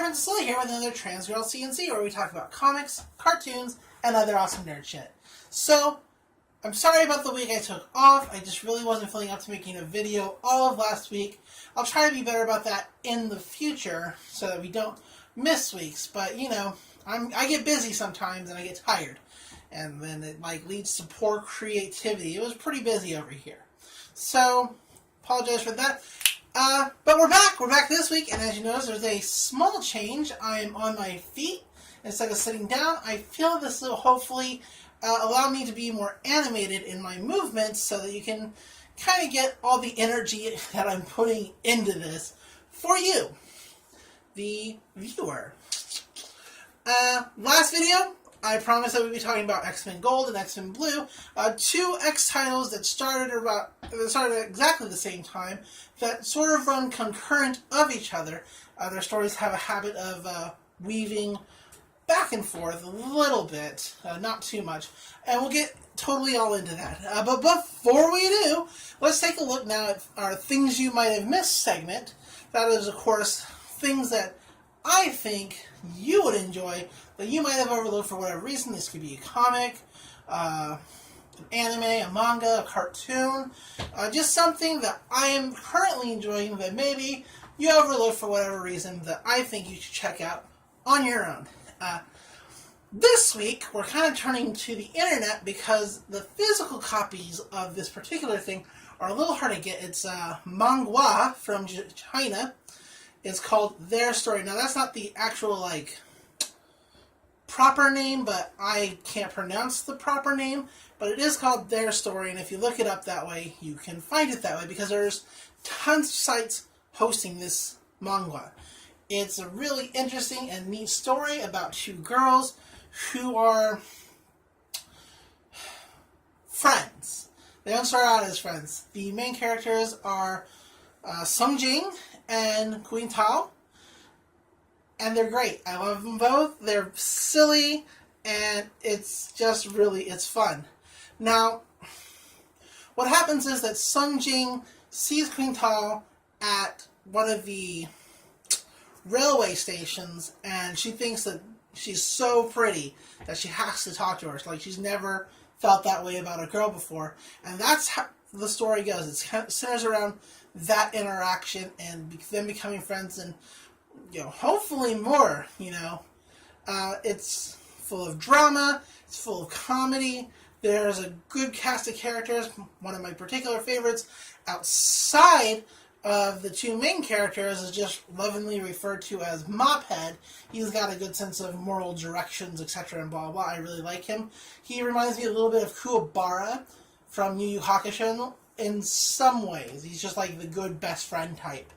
friends, Silly here with another Transgirl CNC, where we talk about comics, cartoons, and other awesome nerd shit. So, I'm sorry about the week I took off. I just really wasn't feeling up to making a video all of last week. I'll try to be better about that in the future so that we don't miss weeks. But, you know, I get busy sometimes and I get tired. And then it leads to poor creativity. It was pretty busy over here. So, apologize for that. But we're back. We're back this week, and as you notice, there's a small change. I'm on my feet instead of sitting down. I feel this will hopefully allow me to be more animated in my movements so that you can kind of get all the energy that I'm putting into this for you, the viewer. Last video, I promised that we'd be talking about X-Men Gold and X-Men Blue, two X titles that started at exactly the same time, that sort of run concurrent of each other. Their stories have a habit of weaving back and forth a little bit, not too much, and we'll get totally all into that. But before we do, let's take a look now at our Things You Might Have Missed segment. That is, of course, things that I think you would enjoy that you might have overlooked for whatever reason. This could be a comic, an anime, a manga, a cartoon, just something that I am currently enjoying that maybe you overlooked for whatever reason that I think you should check out on your own. This week, we're kind of turning to the internet because the physical copies of this particular thing are a little hard to get. It's manga from China. It's called Their Story. Now, that's not the actual, proper name, but I can't pronounce the proper name, but it is called Their Story, and if you look it up that way, you can find it that way, because there's tons of sites hosting this manga. It's a really interesting and neat story about two girls who are friends. They don't start out as friends. The main characters are Sung Jing and Queen Tao, and they're great. I love them both. They're silly, and it's just it's fun. Now, what happens is that Sung Jing sees Queen Tao at one of the railway stations, and she thinks that she's so pretty that she has to talk to her. It's like she's never felt that way about a girl before, and that's how the story goes. It centers around that interaction and them becoming friends, and hopefully more. It's full of drama. It's full of comedy. There's a good cast of characters. One of my particular favorites, outside of the two main characters, is just lovingly referred to as Mophead. He's got a good sense of moral directions, etc., and blah, blah, blah. I really like him. He reminds me a little bit of Kuwabara from Yu Yu Hakusho in some ways. He's just like the good best friend type,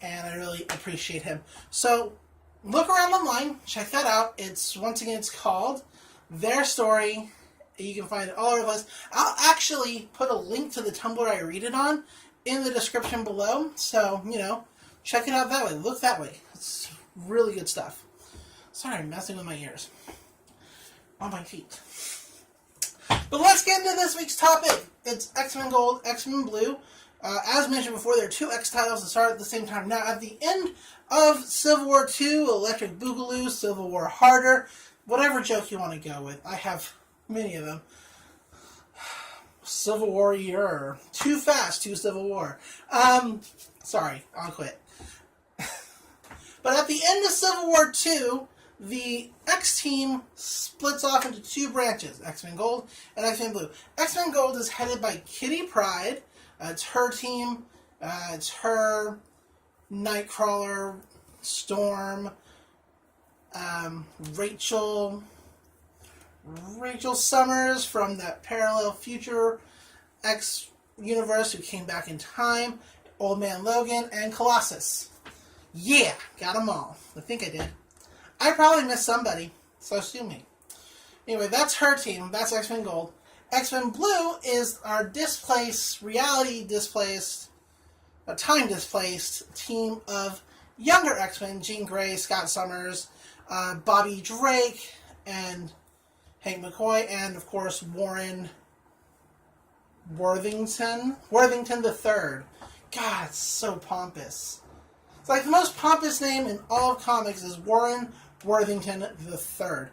and I really appreciate him. So, look around online, check that out. Once again, it's called Their Story. You can find it all over the place. I'll actually put a link to the Tumblr I read it on in the description below, so, check it out that way. Look that way. It's really good stuff. Sorry, I'm messing with my ears. On my feet. But let's get into this week's topic. It's X-Men Gold, X-Men Blue. As mentioned before, there are two X titles that start at the same time. Now, at the end of Civil War II, Electric Boogaloo, Civil War Harder, whatever joke you want to go with. I have many of them. Civil Warrior, Too Fast, Too Civil War. Sorry, I'll quit. But at the end of Civil War II, the X-Team splits off into two branches, X-Men Gold and X-Men Blue. X-Men Gold is headed by Kitty Pryde. It's her team. It's her, Nightcrawler, Storm, Rachel Summers from that parallel future X universe who came back in time, Old Man Logan, and Colossus. Yeah, got them all. I think I did. I probably missed somebody, so sue me. Anyway, that's her team. That's X-Men Gold. X-Men Blue is our time-displaced team of younger X-Men, Jean Grey, Scott Summers, Bobby Drake, and Hank McCoy, and, of course, Warren Worthington III. God, it's so pompous. It's like the most pompous name in all of comics is Warren Worthington III.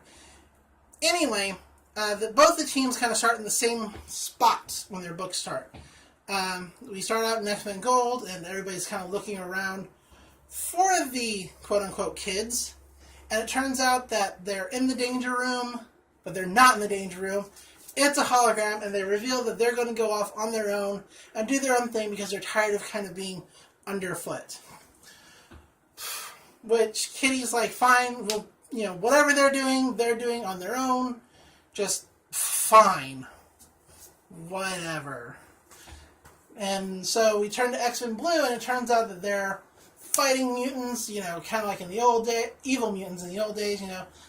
Anyway, both the teams kind of start in the same spots when their books start. We start out in X-Men Gold, and everybody's kind of looking around for the quote-unquote kids. And it turns out that they're in the danger room, but they're not in the danger room. It's a hologram, and they reveal that they're going to go off on their own and do their own thing because they're tired of kind of being underfoot. Which Kitty's like, fine, well, whatever they're doing on their own. Just fine. Whatever. And so we turn to X-Men Blue, and it turns out that they're fighting mutants, kind of like in the old days, evil mutants in the old days,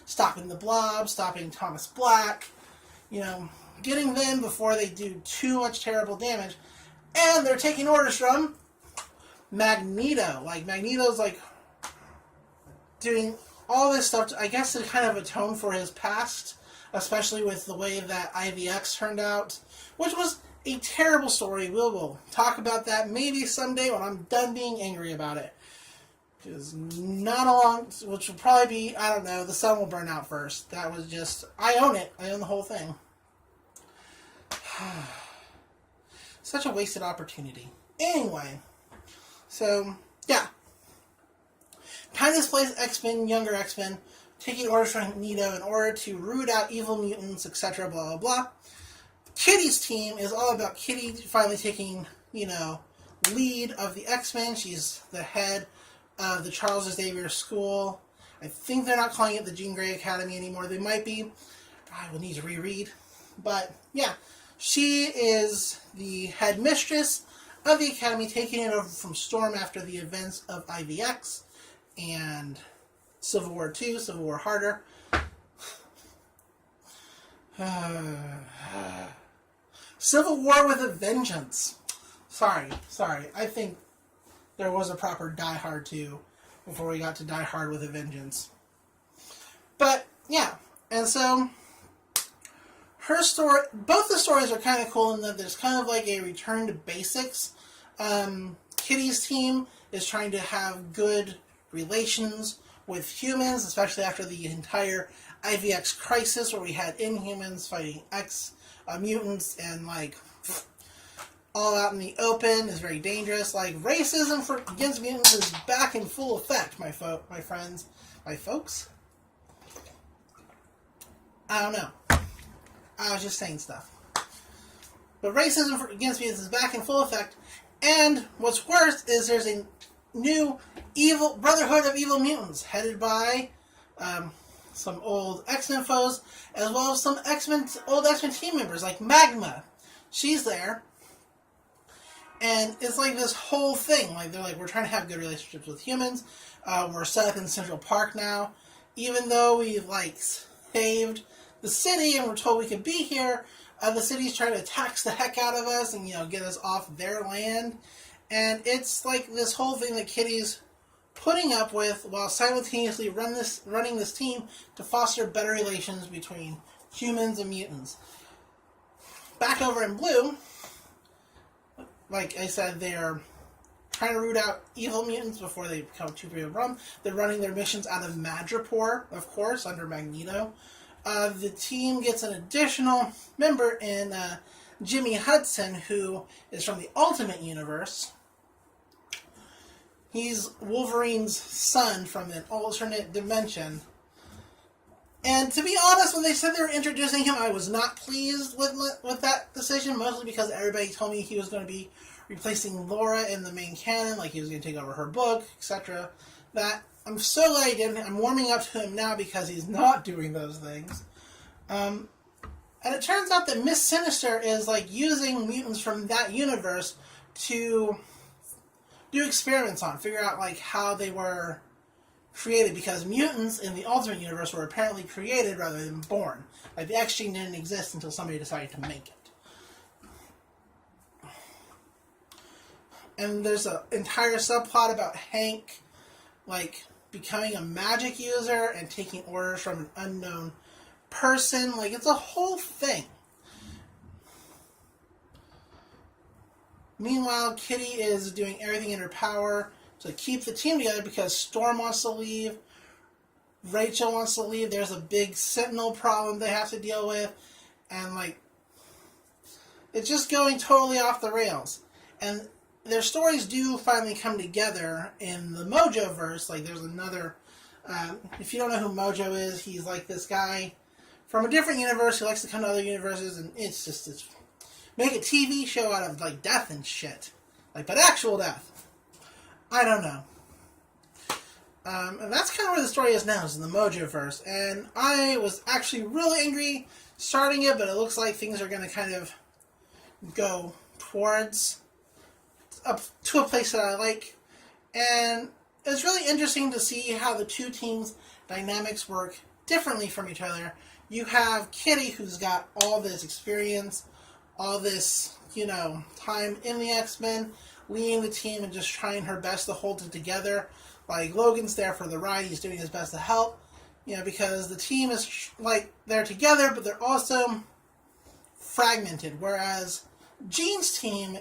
stopping the Blob, stopping Thomas Black, getting them before they do too much terrible damage. And they're taking orders from Magneto. Like, Magneto's, doing all this stuff, I guess, to kind of atone for his past, especially with the way that IVX turned out, which was a terrible story. We'll talk about that maybe someday when I'm done being angry about it. Which will probably be, I don't know, the sun will burn out first. That was just, I own it. I own the whole thing. Such a wasted opportunity. Anyway, so, yeah. Time displays X-Men, younger X-Men, taking orders from Magneto in order to root out evil mutants, etc., blah, blah, blah. Kitty's team is all about Kitty finally taking, lead of the X-Men. She's the head of the Charles Xavier School. I think they're not calling it the Jean Grey Academy anymore. They might be. I will need to reread. But, yeah. She is the headmistress of the Academy, taking it over from Storm after the events of IVX and Civil War II, Civil War Harder. Civil War with a Vengeance. Sorry. I think there was a proper Die Hard 2 before we got to Die Hard with a Vengeance. But, yeah. And so, her story, both the stories are kind of cool in that there's kind of like a return to basics. Kitty's team is trying to have good relations with humans, especially after the entire IVX crisis where we had Inhumans fighting mutants and all out in the open is very dangerous. Racism against mutants is back in full effect, my friends. My folks? I don't know. I was just saying stuff. But racism against mutants is back in full effect, and what's worse is there's a new evil Brotherhood of Evil Mutants headed by some old X-Men foes, as well as some old X-Men team members, like Magma. She's there. And it's like this whole thing. They're like, we're trying to have good relationships with humans. We're set up in Central Park now. Even though we've, saved the city and we're told we could be here, the city's trying to tax the heck out of us and, get us off their land. And it's this whole thing that Kitty's putting up with while simultaneously running this team to foster better relations between humans and mutants. Back over in Blue, like I said, they're trying to root out evil mutants before they become too big of a problem. They're running their missions out of Madripoor, of course, under Magneto. The team gets an additional member in Jimmy Hudson, who is from the Ultimate Universe. He's Wolverine's son from an alternate dimension. And to be honest, when they said they were introducing him, I was not pleased with that decision, mostly because everybody told me he was going to be replacing Laura in the main canon, he was going to take over her book, etc. That I'm so glad he didn't. I'm warming up to him now because he's not doing those things. And it turns out that Miss Sinister is using mutants from that universe to do experiments on, figure out how they were created, because mutants in the Ultimate Universe were apparently created rather than born. The X gene didn't exist until somebody decided to make it. And there's an entire subplot about Hank, becoming a magic user and taking orders from an unknown person. It's a whole thing. Meanwhile, Kitty is doing everything in her power to keep the team together because Storm wants to leave, Rachel wants to leave, there's a big Sentinel problem they have to deal with, and like, it's just going totally off the rails. And their stories do finally come together in the Mojo-verse. Like, there's another, if you don't know who Mojo is, he's like this guy from a different universe who likes to come to other universes, and it's make a TV show out of, like, death and shit. Like, but actual death. I don't know. And that's kind of where the story is now, is in the Mojo-verse. And I was actually really angry starting it, but it looks like things are going to kind of go towards up to a place that I like. And it's really interesting to see how the two teams' dynamics work differently from each other. You have Kitty, who's got all this experience, all this, time in the X-Men, leading the team and just trying her best to hold it together. Like, Logan's there for the ride. He's doing his best to help, because the team is, like, they're together, but they're also fragmented. Whereas Jean's team,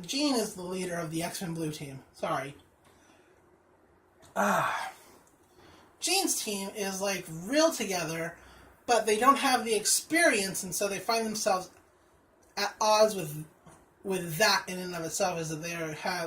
Jean is the leader of the X-Men Blue team. Sorry. Jean's team is, like, real together, but they don't have the experience, and so they find themselves at odds with that in and of itself, is that they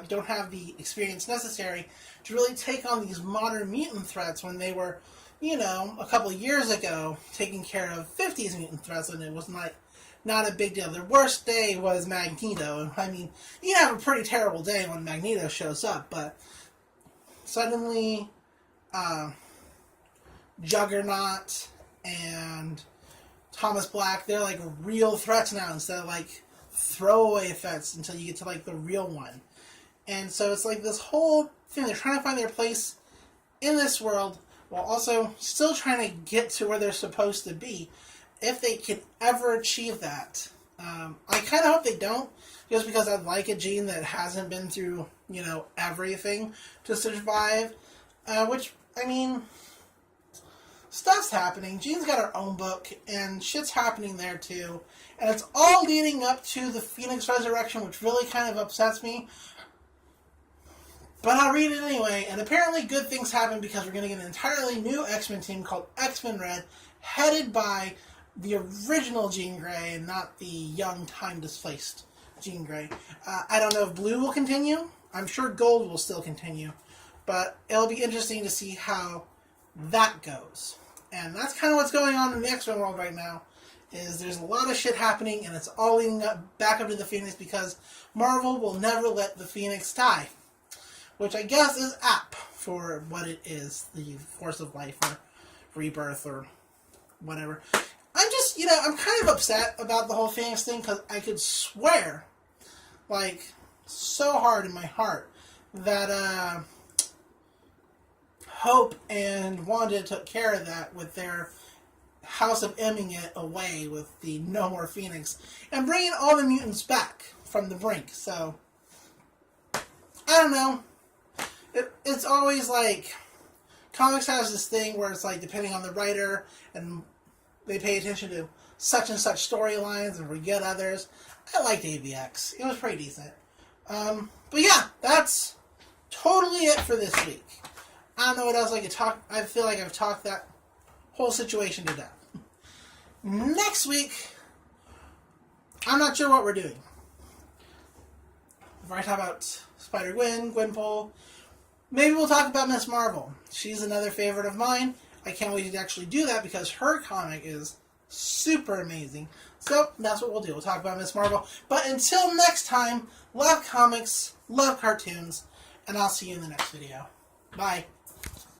don't have the experience necessary to really take on these modern mutant threats when they were, a couple of years ago taking care of 50s mutant threats, and it was not a big deal. Their worst day was Magneto. I mean, you have a pretty terrible day when Magneto shows up, but suddenly Juggernaut and Thomas Black, they're like real threats now instead of like throwaway threats until you get to like the real one. And so it's like this whole thing, they're trying to find their place in this world while also still trying to get to where they're supposed to be. If they can ever achieve that. I kind of hope they don't, just because I'd like a Jean that hasn't been through, everything to survive. Which, I mean, stuff's happening. Jean's got her own book, and shit's happening there too. And it's all leading up to the Phoenix Resurrection, which really kind of upsets me. But I'll read it anyway, and apparently good things happen because we're going to get an entirely new X-Men team called X-Men Red, headed by the original Jean Grey and not the young, time-displaced Jean Grey. I don't know if Blue will continue. I'm sure Gold will still continue. But it'll be interesting to see how that goes. And that's kind of what's going on in the X-Men world right now, is there's a lot of shit happening, and it's all leading back up to the Phoenix because Marvel will never let the Phoenix die. Which I guess is apt for what it is, the force of life or rebirth or whatever. I'm just, I'm kind of upset about the whole Phoenix thing because I could swear, like, so hard in my heart that Hope and Wanda took care of that with their House of Ming it away with the No More Phoenix and bringing all the mutants back from the brink. So, I don't know. It's always like, comics has this thing where it's like, depending on the writer, and they pay attention to such and such storylines and forget others. I liked AVX. It was pretty decent. But yeah, that's totally it for this week. I don't know what else I could talk. I feel like I've talked that whole situation to death. Next week, I'm not sure what we're doing. If I talk about Spider-Gwen, Gwenpool, maybe we'll talk about Miss Marvel. She's another favorite of mine. I can't wait to actually do that because her comic is super amazing. So that's what we'll do. We'll talk about Miss Marvel. But until next time, love comics, love cartoons, and I'll see you in the next video. Bye.